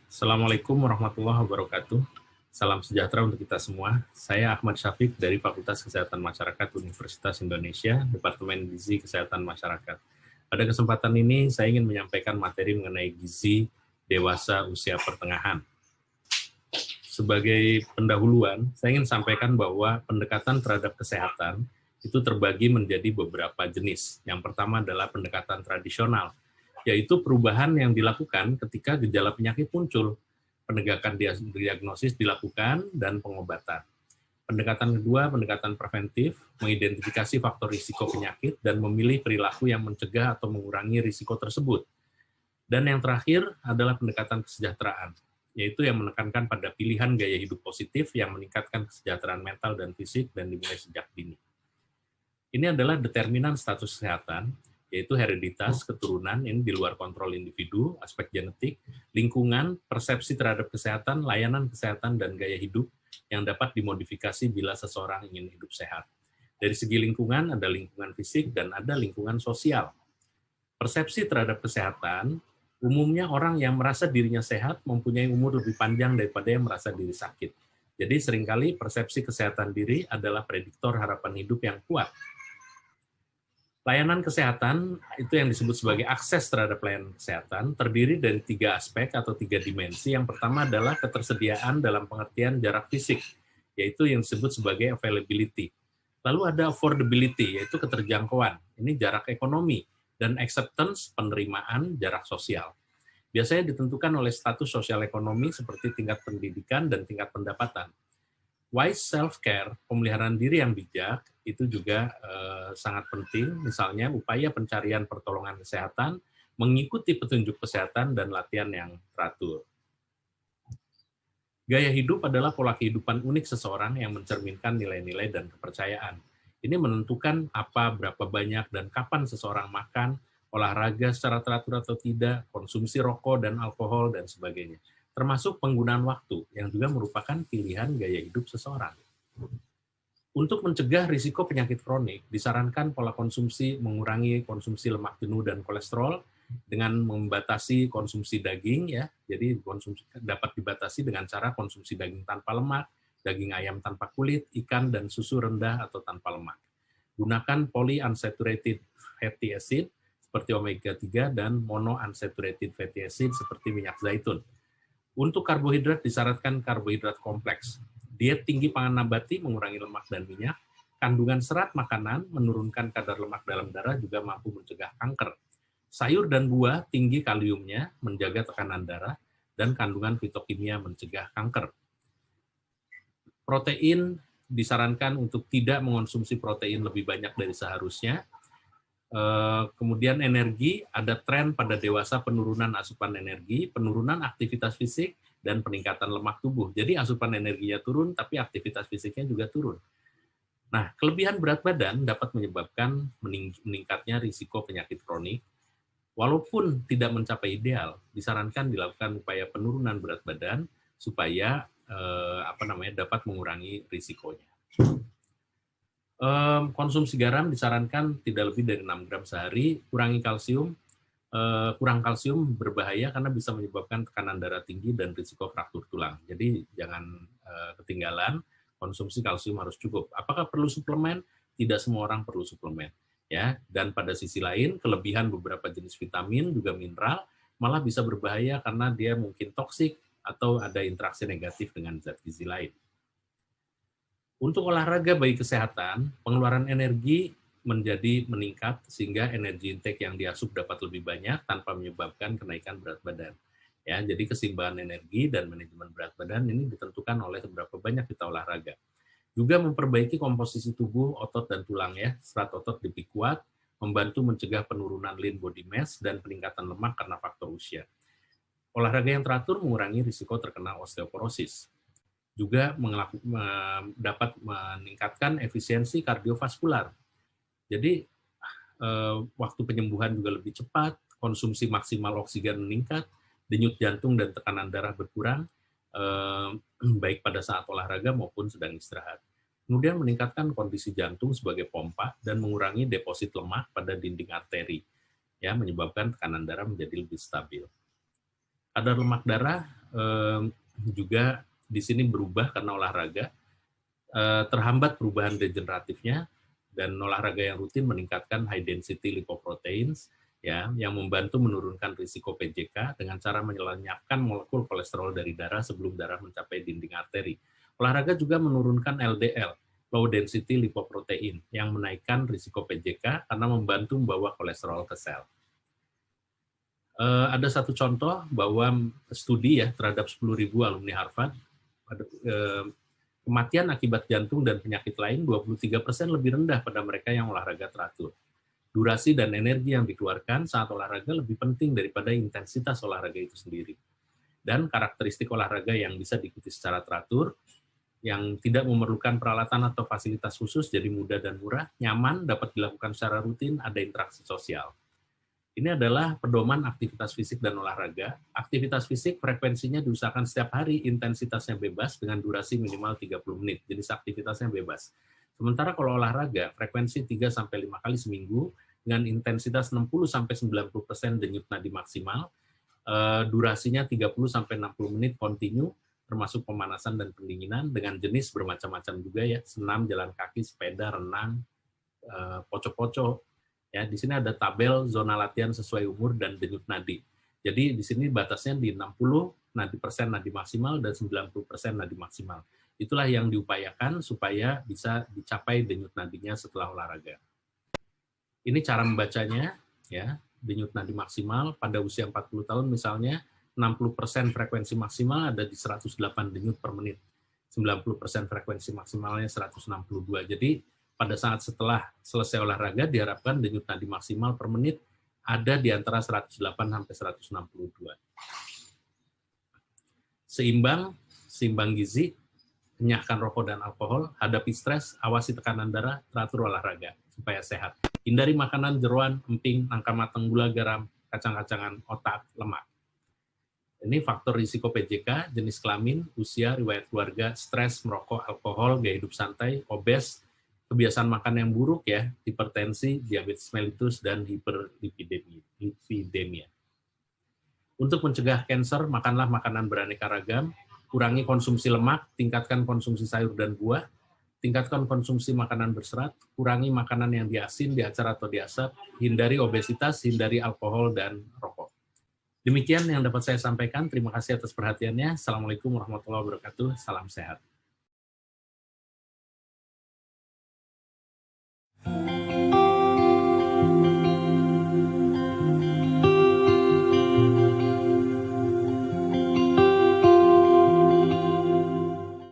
Assalamualaikum warahmatullahi wabarakatuh. Salam sejahtera untuk kita semua. Saya Ahmad Syafiq dari Fakultas Kesehatan Masyarakat Universitas Indonesia, Departemen Gizi Kesehatan Masyarakat. Pada kesempatan ini, saya ingin menyampaikan materi mengenai gizi dewasa usia pertengahan. Sebagai pendahuluan, saya ingin sampaikan bahwa pendekatan terhadap kesehatan itu terbagi menjadi beberapa jenis. Yang pertama adalah pendekatan tradisional, yaitu perubahan yang dilakukan ketika gejala penyakit muncul. Penegakan diagnosis dilakukan dan pengobatan. Pendekatan kedua, pendekatan preventif, mengidentifikasi faktor risiko penyakit dan memilih perilaku yang mencegah atau mengurangi risiko tersebut. Dan yang terakhir adalah pendekatan kesejahteraan, yaitu yang menekankan pada pilihan gaya hidup positif yang meningkatkan kesejahteraan mental dan fisik dan dimulai sejak dini. Ini adalah determinan status kesehatan, yaitu hereditas, keturunan, ini di luar kontrol individu, aspek genetik, lingkungan, persepsi terhadap kesehatan, layanan kesehatan, dan gaya hidup yang dapat dimodifikasi bila seseorang ingin hidup sehat. Dari segi lingkungan, ada lingkungan fisik dan ada lingkungan sosial. Persepsi terhadap kesehatan, umumnya orang yang merasa dirinya sehat mempunyai umur lebih panjang daripada yang merasa diri sakit. Jadi seringkali persepsi kesehatan diri adalah prediktor harapan hidup yang kuat. Layanan kesehatan itu yang disebut sebagai akses terhadap layanan kesehatan terdiri dari 3 aspek atau 3 dimensi. Yang pertama adalah ketersediaan dalam pengertian jarak fisik, yaitu yang disebut sebagai availability. Lalu ada affordability, yaitu keterjangkauan. Ini jarak ekonomi, dan acceptance, penerimaan, jarak sosial. Biasanya ditentukan oleh status sosial ekonomi seperti tingkat pendidikan dan tingkat pendapatan. Wise self-care, pemeliharaan diri yang bijak, itu juga sangat penting, misalnya upaya pencarian pertolongan kesehatan, mengikuti petunjuk kesehatan, dan latihan yang teratur. Gaya hidup adalah pola kehidupan unik seseorang yang mencerminkan nilai-nilai dan kepercayaan. Ini menentukan apa, berapa banyak, dan kapan seseorang makan, olahraga secara teratur atau tidak, konsumsi rokok dan alkohol, dan sebagainya. Termasuk penggunaan waktu, yang juga merupakan pilihan gaya hidup seseorang. Untuk mencegah risiko penyakit kronik, disarankan pola konsumsi mengurangi konsumsi lemak jenuh dan kolesterol dengan membatasi konsumsi daging, ya. Jadi konsumsi dapat dibatasi dengan cara konsumsi daging tanpa lemak, daging ayam tanpa kulit, ikan dan susu rendah atau tanpa lemak. Gunakan polyunsaturated fatty acid seperti omega 3 dan monounsaturated fatty acid seperti minyak zaitun. Untuk karbohidrat disarankan karbohidrat kompleks. Diet tinggi pangan nabati mengurangi lemak dan minyak. Kandungan serat makanan menurunkan kadar lemak dalam darah juga mampu mencegah kanker. Sayur dan buah tinggi kaliumnya menjaga tekanan darah dan kandungan fitokimia mencegah kanker. Protein disarankan untuk tidak mengonsumsi protein lebih banyak dari seharusnya. Kemudian energi, ada tren pada dewasa penurunan asupan energi, penurunan aktivitas fisik, dan peningkatan lemak tubuh. Jadi asupan energinya turun, tapi aktivitas fisiknya juga turun. Nah, kelebihan berat badan dapat menyebabkan meningkatnya risiko penyakit kronik. Walaupun tidak mencapai ideal, disarankan dilakukan upaya penurunan berat badan supaya dapat mengurangi risikonya. Konsumsi garam disarankan tidak lebih dari 6 gram sehari, kurangi kalsium. Kurang kalsium berbahaya karena bisa menyebabkan tekanan darah tinggi dan risiko fraktur tulang. Jadi jangan ketinggalan, konsumsi kalsium harus cukup. Apakah perlu suplemen? Tidak semua orang perlu suplemen, ya. Dan pada sisi lain, kelebihan beberapa jenis vitamin juga mineral malah bisa berbahaya karena dia mungkin toksik atau ada interaksi negatif dengan zat gizi lain. Untuk olahraga bagi kesehatan, pengeluaran energi menjadi meningkat sehingga energi intake yang diasup dapat lebih banyak tanpa menyebabkan kenaikan berat badan. Ya, jadi keseimbangan energi dan manajemen berat badan ini ditentukan oleh seberapa banyak kita olahraga. Juga memperbaiki komposisi tubuh, otot dan tulang, ya. Serat otot lebih kuat, membantu mencegah penurunan lean body mass dan peningkatan lemak karena faktor usia. Olahraga yang teratur mengurangi risiko terkena osteoporosis. Juga dapat meningkatkan efisiensi kardiovaskular. Jadi waktu penyembuhan juga lebih cepat, konsumsi maksimal oksigen meningkat, denyut jantung dan tekanan darah berkurang, baik pada saat olahraga maupun sedang istirahat. Kemudian meningkatkan kondisi jantung sebagai pompa dan mengurangi deposit lemak pada dinding arteri, ya, menyebabkan tekanan darah menjadi lebih stabil. Kadar lemak darah juga di sini berubah karena olahraga, terhambat perubahan degeneratifnya, dan olahraga yang rutin meningkatkan high density lipoproteins, ya, yang membantu menurunkan risiko PJK dengan cara menyelenyapkan molekul kolesterol dari darah sebelum darah mencapai dinding arteri. Olahraga juga menurunkan LDL, low density lipoprotein, yang menaikkan risiko PJK karena membantu membawa kolesterol ke sel. Ada satu contoh bahwa studi ya terhadap 10.000 alumni Harvard, kematian akibat jantung dan penyakit lain 23% lebih rendah pada mereka yang olahraga teratur. Durasi dan energi yang dikeluarkan saat olahraga lebih penting daripada intensitas olahraga itu sendiri. Dan karakteristik olahraga yang bisa diikuti secara teratur, yang tidak memerlukan peralatan atau fasilitas khusus, jadi mudah dan murah, nyaman, dapat dilakukan secara rutin, ada interaksi sosial. Ini adalah pedoman aktivitas fisik dan olahraga. Aktivitas fisik frekuensinya diusahakan setiap hari, intensitasnya bebas dengan durasi minimal 30 menit. Jenis aktivitasnya bebas. Sementara kalau olahraga, frekuensi 3-5 kali seminggu dengan intensitas 60-90% denyut nadi maksimal, durasinya 30-60 menit kontinu, termasuk pemanasan dan pendinginan dengan jenis bermacam-macam juga ya, senam, jalan kaki, sepeda, renang, poco-poco. Ya, di sini ada tabel zona latihan sesuai umur dan denyut nadi. Jadi di sini batasnya di 60% nadi maksimal dan 90% nadi maksimal. Itulah yang diupayakan supaya bisa dicapai denyut nadinya setelah olahraga. Ini cara membacanya, ya, denyut nadi maksimal pada usia 40 tahun misalnya 60% frekuensi maksimal ada di 108 denyut per menit. 90% frekuensi maksimalnya 162. Jadi pada saat setelah selesai olahraga diharapkan denyut nadi maksimal per menit ada di antara 108 sampai 162. Seimbang gizi, kenyahkan rokok dan alkohol, hadapi stres, awasi tekanan darah, teratur olahraga supaya sehat. Hindari makanan jeroan, emping, nangka matang, gula, garam, kacang-kacangan, otak, lemak. Ini faktor risiko PJK, jenis kelamin, usia, riwayat keluarga, stres, merokok, alkohol, gaya hidup santai, obes, kebiasaan makan yang buruk ya, hipertensi, diabetes mellitus, dan hiperlipidemia. Untuk mencegah kanker, makanlah makanan beraneka ragam, kurangi konsumsi lemak, tingkatkan konsumsi sayur dan buah, tingkatkan konsumsi makanan berserat, kurangi makanan yang diasin, diacar atau diasap, hindari obesitas, hindari alkohol dan rokok. Demikian yang dapat saya sampaikan. Terima kasih atas perhatiannya. Assalamualaikum warahmatullahi wabarakatuh. Salam sehat.